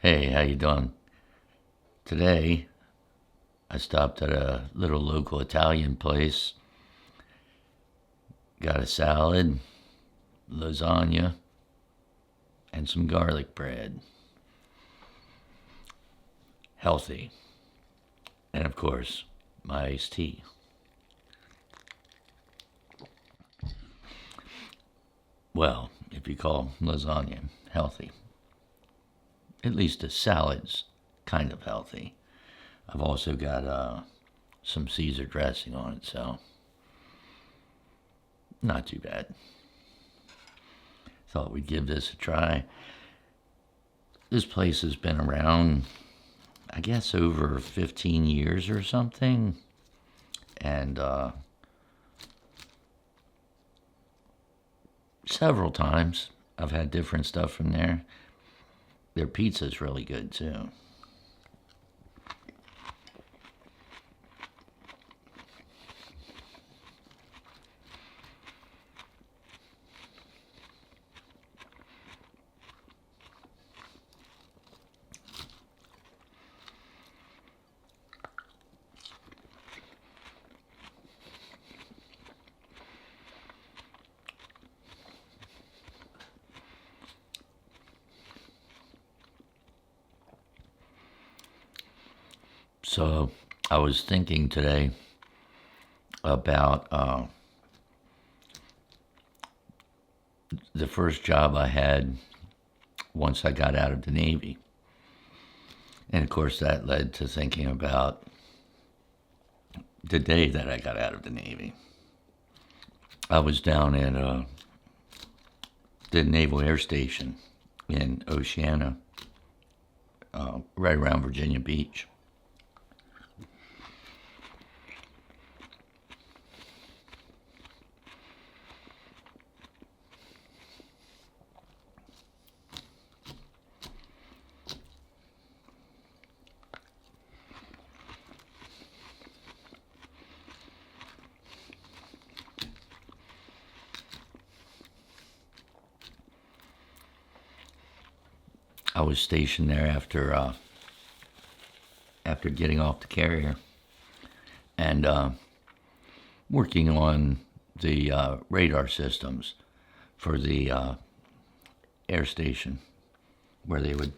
Hey, how you doing? Today, I stopped at a little local Italian place, got a salad, lasagna, and some garlic bread. Healthy. And of course, my iced tea. Well, if you call lasagna healthy, at least the salad's kind of healthy. I've also got some Caesar dressing on it, so not too bad. Thought we'd give this a try. This place has been around, I guess, over 15 years or something. And several times I've had different stuff from there. Their pizza's really good too. So I was thinking today about the first job I had once I got out of the Navy. And of course, that led to thinking about the day that I got out of the Navy. I was down at the Naval Air Station in Oceana, right around Virginia Beach. I was stationed there after getting off the carrier and working on the radar systems for the air station, where they would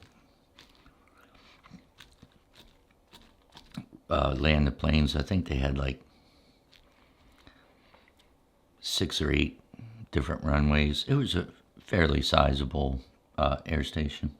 land the planes. I think they had like 6 or 8 different runways. It was a fairly sizable air station.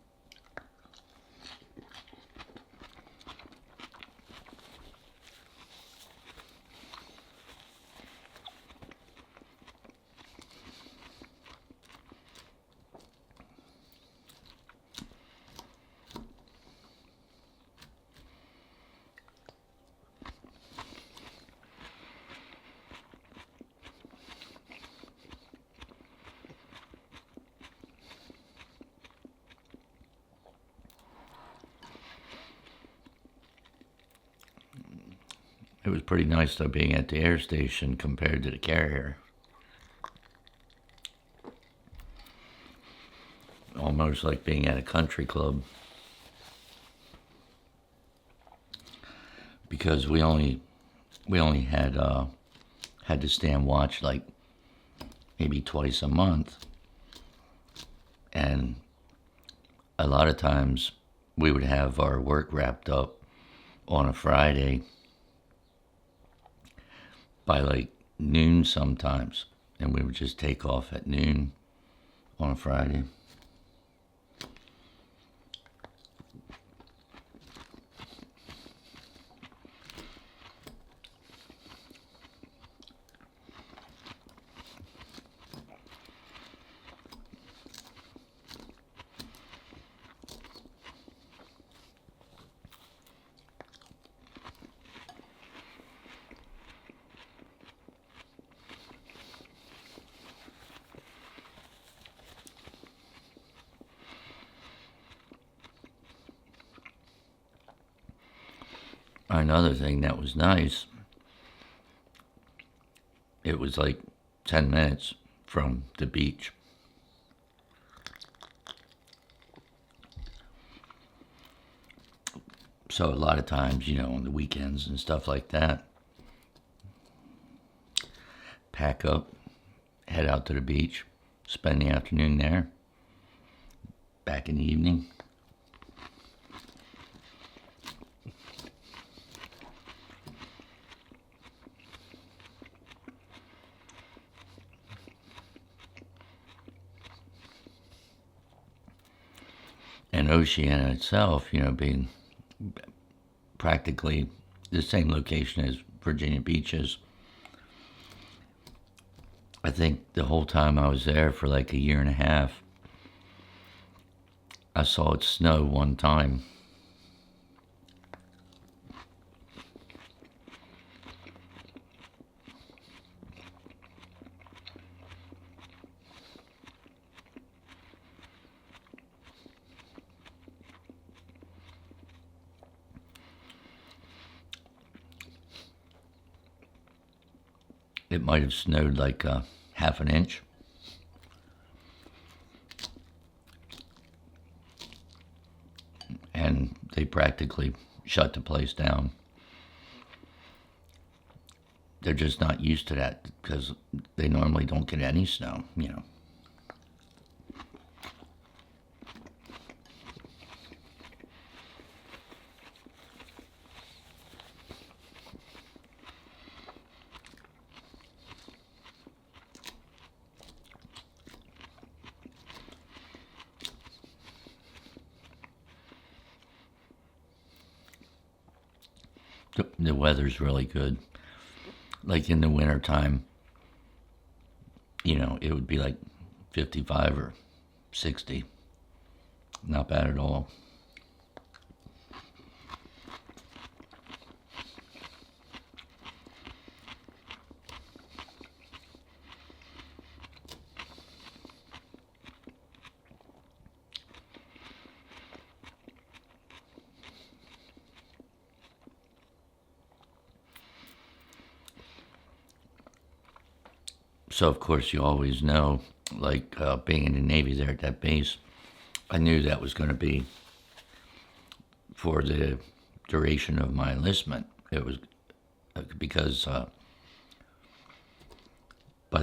It was pretty nice though being at the air station compared to the carrier. Almost like being at a country club. Because we only had to stand watch like maybe twice a month. And a lot of times we would have our work wrapped up on a Friday by like noon sometimes, and we would just take off at noon on a Friday. Another thing that was nice, it was like 10 minutes from the beach. So a lot of times, on the weekends and stuff like that, pack up, head out to the beach, spend the afternoon there, back in the evening. And Oceana itself, being practically the same location as Virginia Beach is. I think the whole time I was there for like a year and a half, I saw it snow one time. It might have snowed like half an inch. And they practically shut the place down. They're just not used to that because they normally don't get any snow. The weather's really good. Like in the wintertime, it would be like 55 or 60. Not bad at all. So, of course, you always know, like being in the Navy there at that base, I knew that was going to be for the duration of my enlistment. It was because by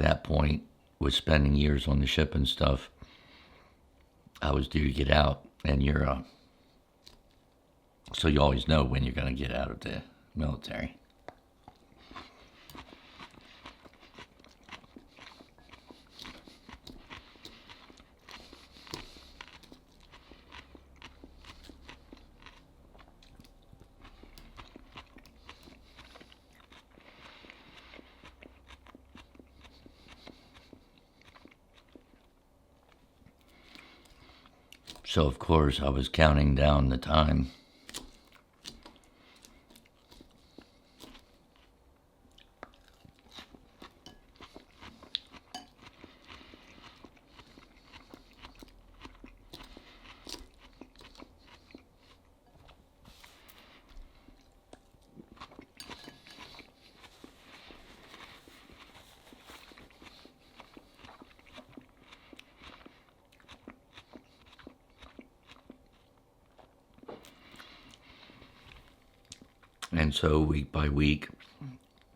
that point, with spending years on the ship and stuff, I was due to get out. And so you always know when you're going to get out of the military. So, of course, I was counting down the time. And so, week by week,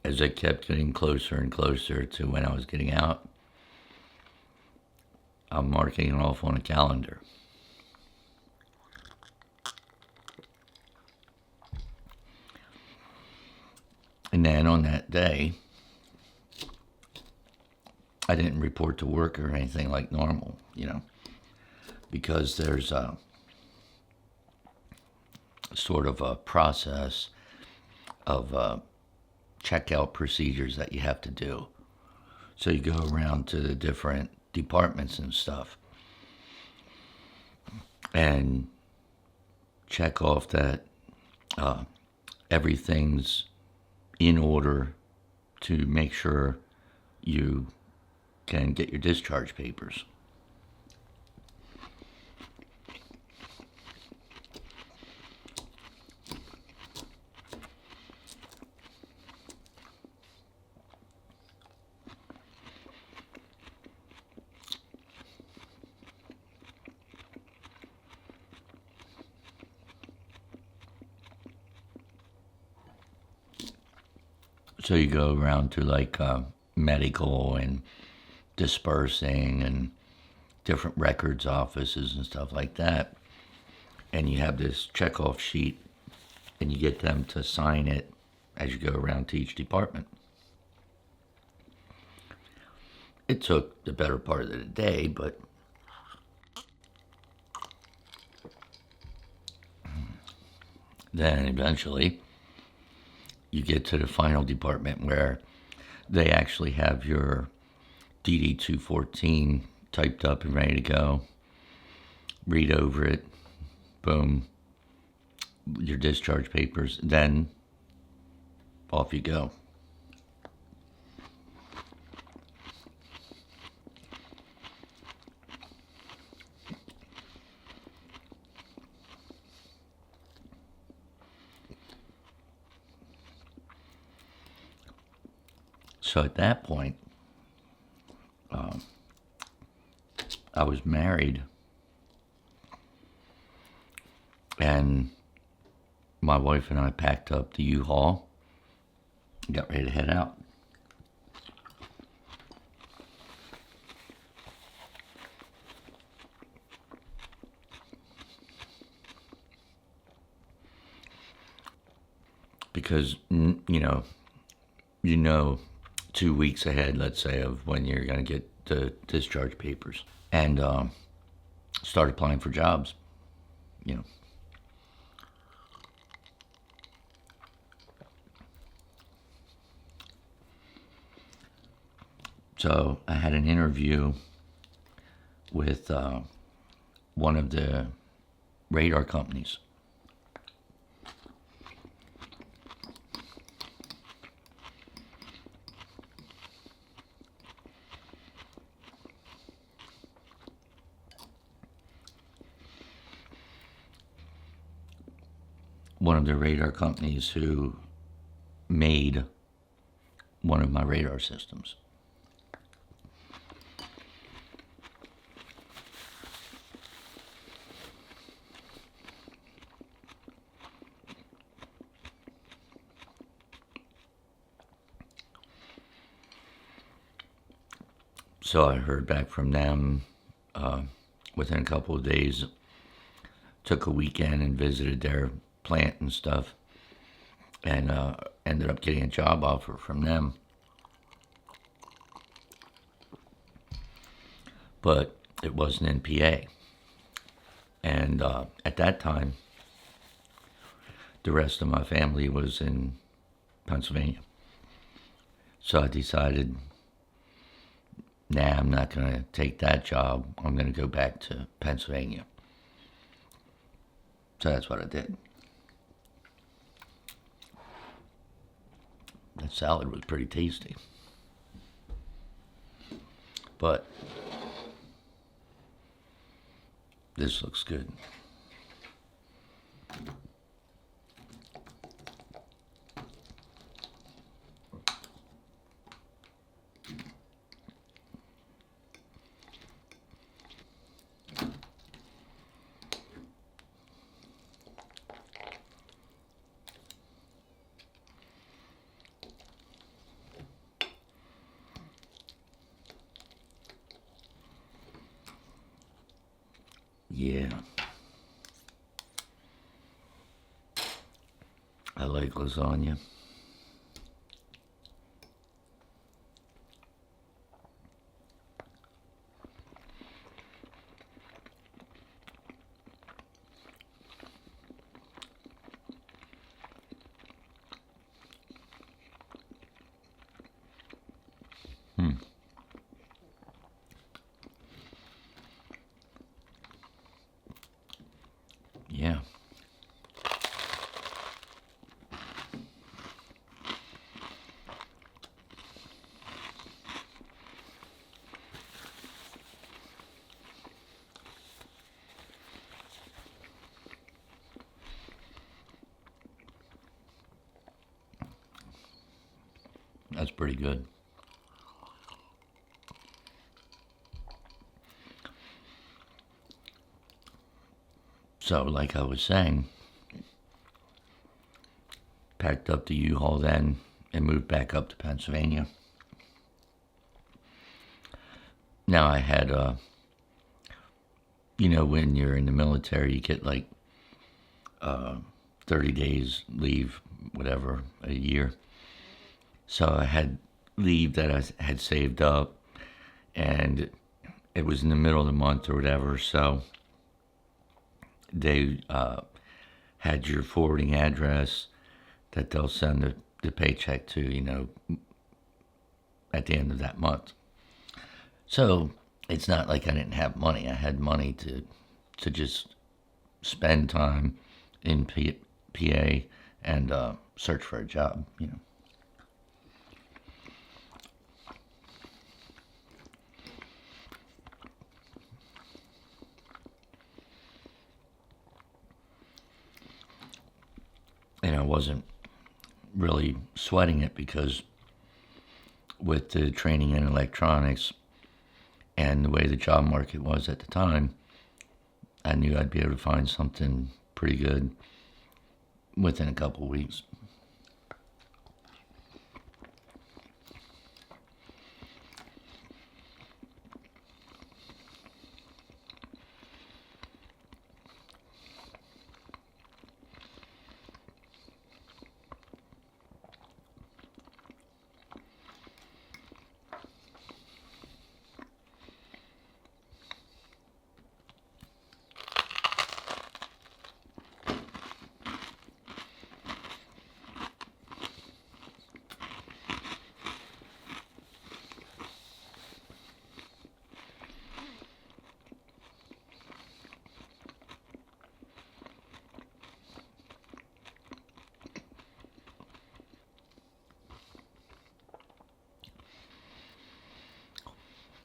as I kept getting closer and closer to when I was getting out, I'm marking it off on a calendar. And then on that day, I didn't report to work or anything like normal, because there's a sort of a process of checkout procedures that you have to do. So you go around to the different departments and stuff and check off that everything's in order to make sure you can get your discharge papers. So you go around to like medical and dispersing and different records offices and stuff like that. And you have this checkoff sheet and you get them to sign it as you go around to each department. It took the better part of the day, but then eventually you get to the final department where they actually have your DD 214 typed up and ready to go. Read over it, boom, your discharge papers, then off you go. So at that point, I was married, and my wife and I packed up the U-Haul and got ready to head out. Because, you know 2 weeks ahead, let's say, of when you're going to get the discharge papers. And start applying for jobs, you know. So I had an interview with one of the radar companies. One of the radar companies who made one of my radar systems. So I heard back from them within a couple of days. Took a weekend and visited their plant and stuff, and ended up getting a job offer from them. But it wasn't in PA. And at that time, the rest of my family was in Pennsylvania. So I decided, nah, I'm not going to take that job. I'm going to go back to Pennsylvania. So that's what I did. That salad was pretty tasty. But this looks good. Yeah. I like lasagna. Yeah. That's pretty good. So, like I was saying, packed up the U-Haul then, and moved back up to Pennsylvania. Now I had, when you're in the military, you get like 30 days leave, whatever, a year. So I had leave that I had saved up, and it was in the middle of the month or whatever. So they had your forwarding address that they'll send the paycheck to, at the end of that month. So it's not like I didn't have money. I had money to just spend time in PA and search for a job. And I wasn't really sweating it because with the training in electronics and the way the job market was at the time, I knew I'd be able to find something pretty good within a couple of weeks.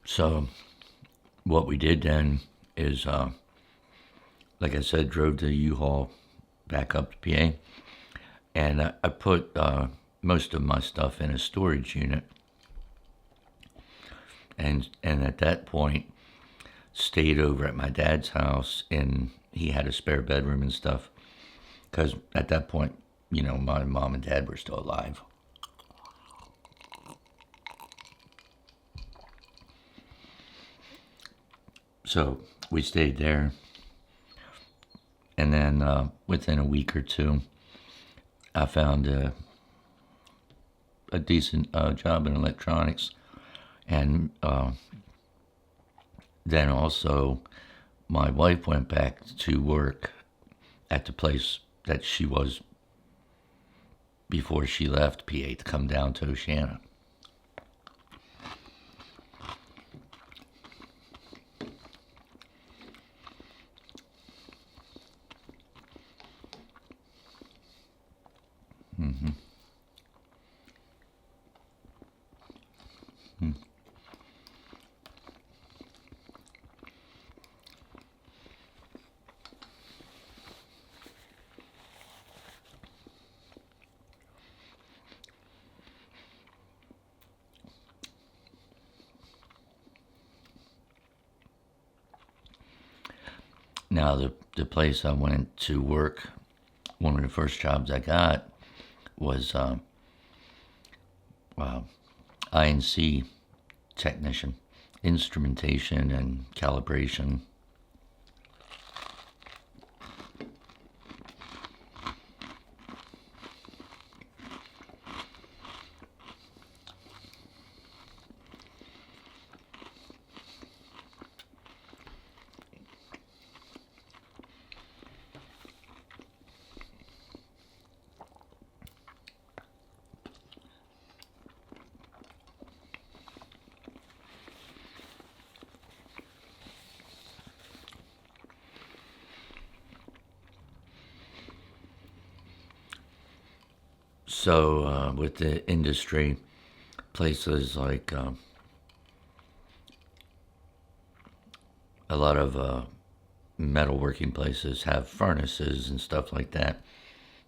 So what we did then is, like I said, drove the U-Haul back up to PA, and I put most of my stuff in a storage unit, and at that point stayed over at my dad's house, and he had a spare bedroom and stuff, because at that point, my mom and dad were still alive. So we stayed there, and then within a week or two, I found a decent job in electronics, and then also my wife went back to work at the place that she was before she left PA to come down to Oceana. Mm-hmm. Mm. Now, the place I went to work, one of the first jobs I got was INC technician, instrumentation and calibration. So with the industry, places like a lot of metalworking places have furnaces and stuff like that.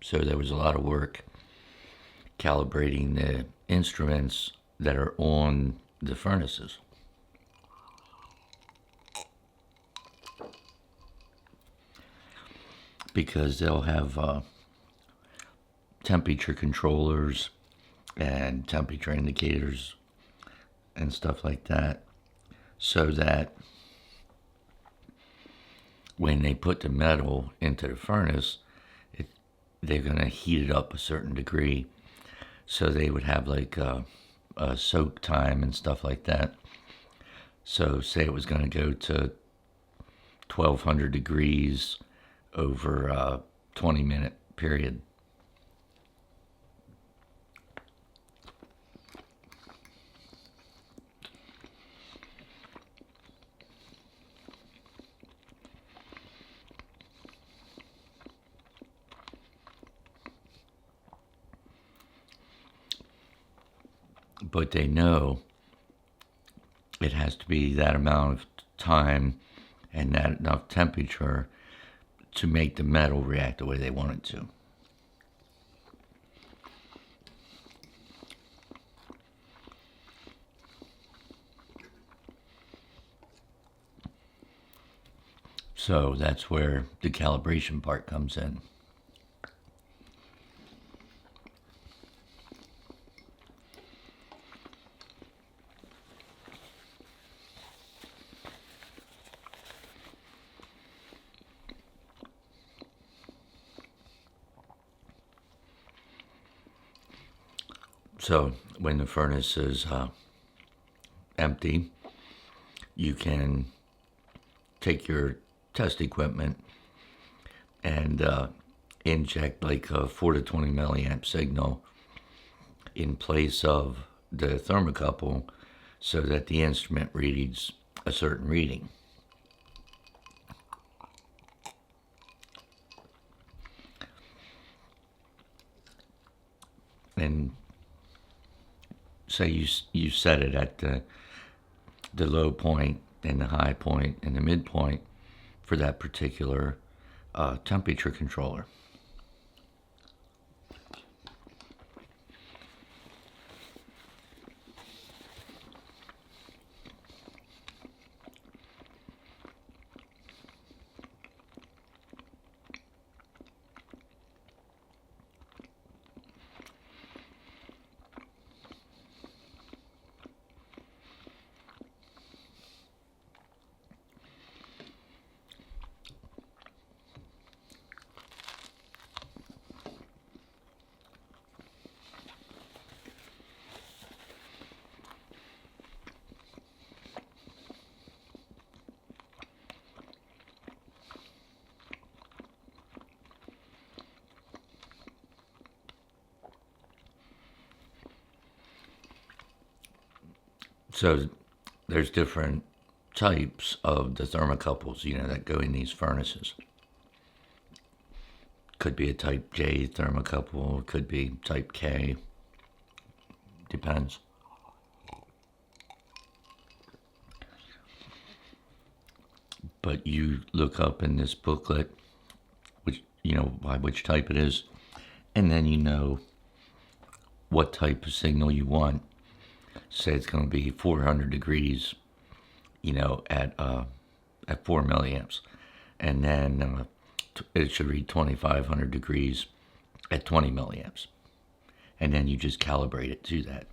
So there was a lot of work calibrating the instruments that are on the furnaces. Because they'll have temperature controllers and temperature indicators and stuff like that, so that when they put the metal into the furnace, they're going to heat it up a certain degree. So they would have like a soak time and stuff like that. So say it was going to go to 1200 degrees over a 20-minute period. But they know it has to be that amount of time and that enough temperature to make the metal react the way they want it to. So that's where the calibration part comes in. So when the furnace is empty, you can take your test equipment and inject like a 4 to 20 milliamp signal in place of the thermocouple so that the instrument reads a certain reading. And say you set it at the low point and the high point and the midpoint for that particular temperature controller. So there's different types of the thermocouples, that go in these furnaces. Could be a type J thermocouple, could be type K, depends. But you look up in this booklet, by which type it is, and then you know what type of signal you want. Say it's going to be 400 degrees, at 4 milliamps, and then it should read 2500 degrees at 20 milliamps, and then you just calibrate it to that.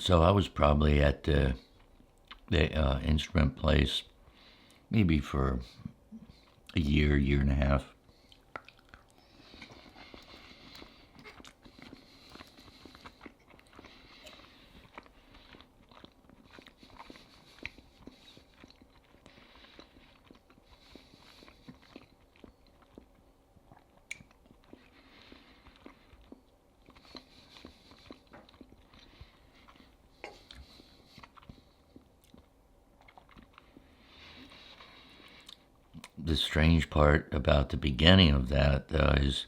So I was probably at the instrument place maybe for a year and a half. the strange part about the beginning of that, though, is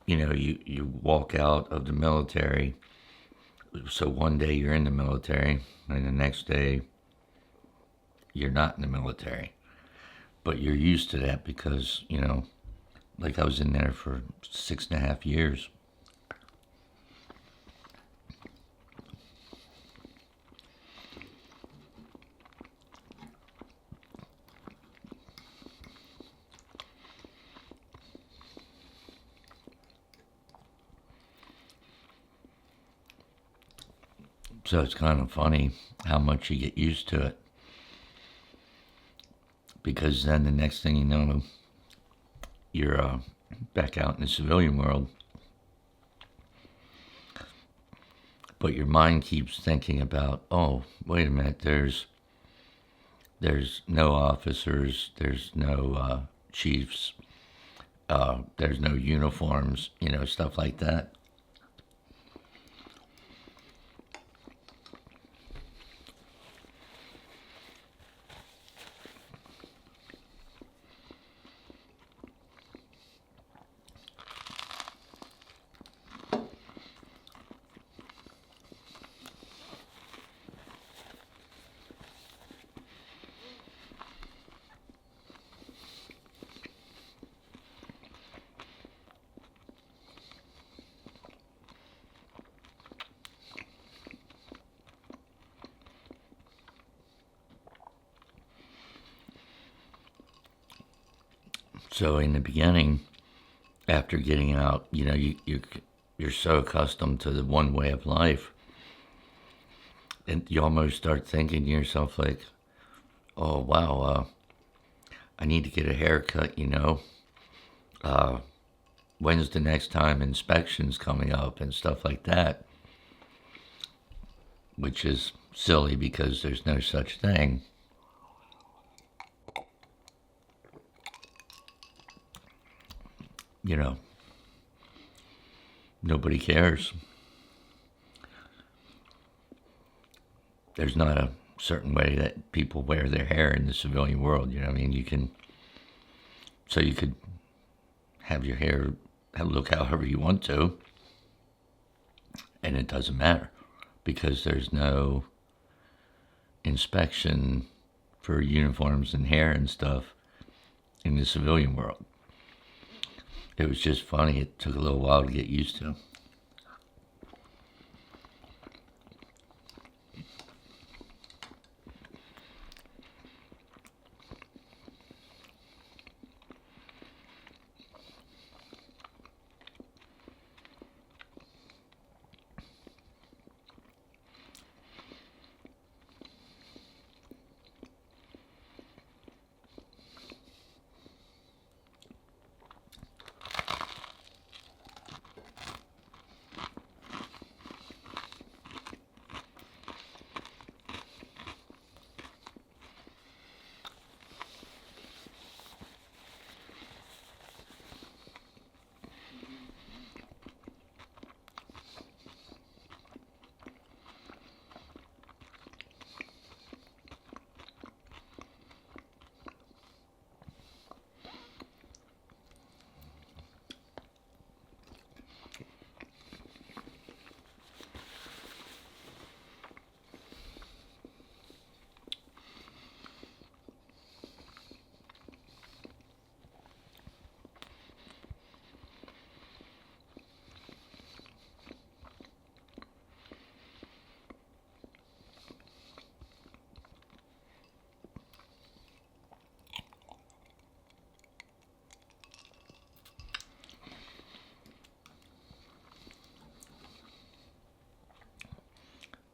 you walk out of the military. So one day you're in the military, and the next day you're not in the military. But you're used to that because, like I was in there for 6.5 years. So it's kind of funny how much you get used to it. Because then the next thing you know, you're back out in the civilian world. But your mind keeps thinking about, oh, wait a minute, there's no officers, there's no chiefs, there's no uniforms, stuff like that. So in the beginning, after getting out, you're so accustomed to the one way of life, and you almost start thinking to yourself like, oh wow, I need to get a haircut. Uh, when's the next time inspections coming up and stuff like that, which is silly because there's no such thing. You know, nobody cares. There's not a certain way that people wear their hair in the civilian world. I mean? You could have your hair look however you want to, and it doesn't matter because there's no inspection for uniforms and hair and stuff in the civilian world. It was just funny. It took a little while to get used to.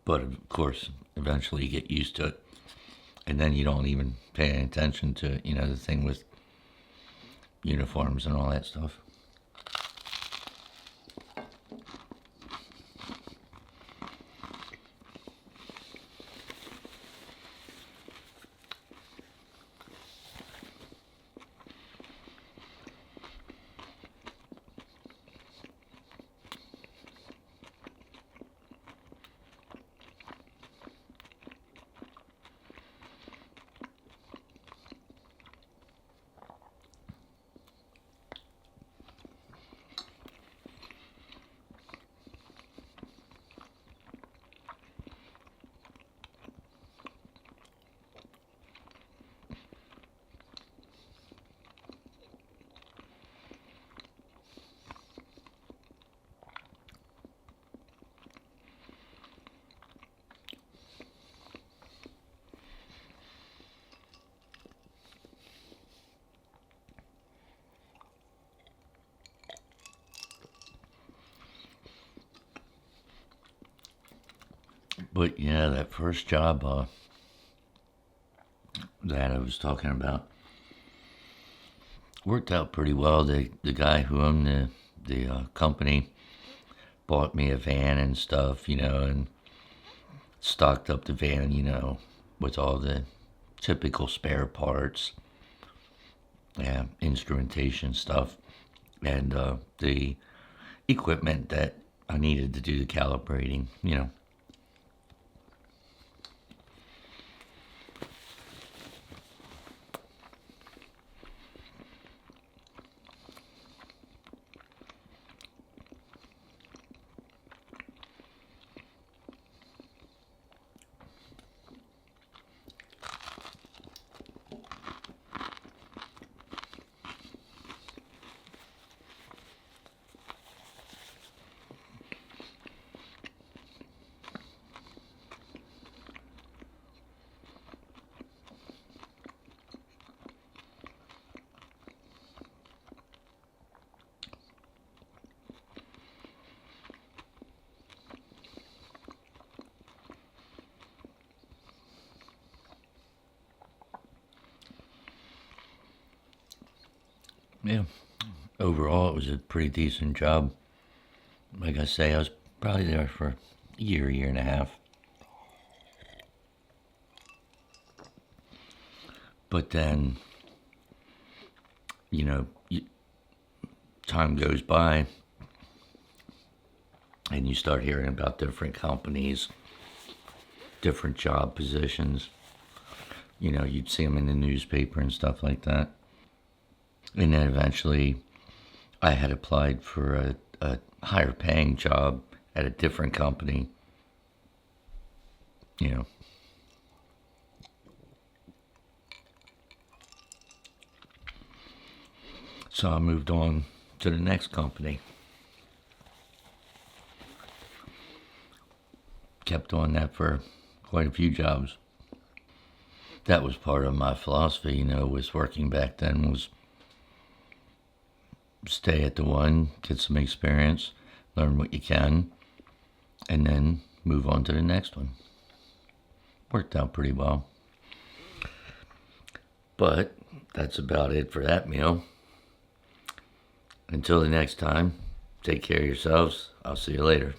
But of course, eventually you get used to it, and then you don't even pay any attention to the thing with uniforms and all that stuff. But yeah, that first job that I was talking about worked out pretty well. The guy who owned the company bought me a van and stuff, and stocked up the van, with all the typical spare parts, yeah, instrumentation stuff, and the equipment that I needed to do the calibrating. Yeah, overall it was a pretty decent job. Like I say, I was probably there for a year and a half. But then, you know, time goes by and you start hearing about different companies, different job positions. You'd see them in the newspaper and stuff like that. And then eventually, I had applied for a higher paying job at a different company, you know. So I moved on to the next company. Kept on that for quite a few jobs. That was part of my philosophy, was working back then was stay at the one, get some experience, learn what you can, and then move on to the next one. Worked out pretty well. But that's about it for that meal. Until the next time, take care of yourselves. I'll see you later.